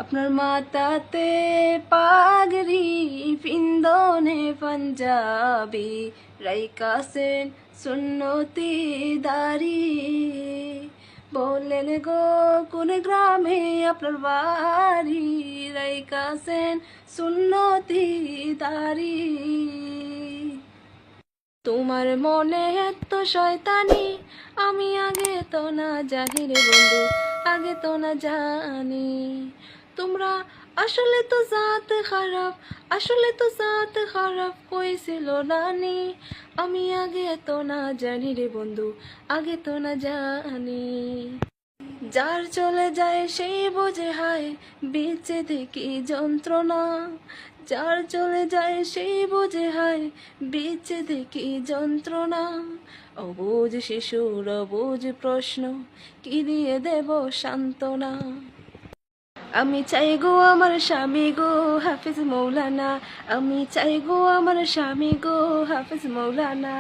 আপনার মাথাতে পাগড়ি পিন্দনে পাঞ্জাবি রাইকাছেন সুন্নতি দাড়ি বললেন গো কোন গ্রামে আপনার বাড়ি রাইকাছেন সুন্নতি দাড়ি তোমার মনে এত শয়তানি আমি আগে তো না জানি রে বন্ধু, আগে তো না জানি। তোমরা আসলে তো জাত খারাপ, আসলে তো জাত খারাপ কইছিল নানি, আমি আগে তো না জানি রে বন্ধু, আগে তো না জানি। যার চলে যায় সেই বোঝে হায় বিচ্ছেদে কি যন্ত্রণা, যার চলে যায় সেই বোঝে হায় বিচ্ছেদে কি যন্ত্রণা। অবুঝ শিশুর অবুঝ প্রশ্ন কি দিয়ে দেব সান্ত্বনা। আমি চাই গো আমার স্বামী গো হাফিজ মৌলানা, আমি চাই গো আমার স্বামী গো হাফিজ মৌলানা।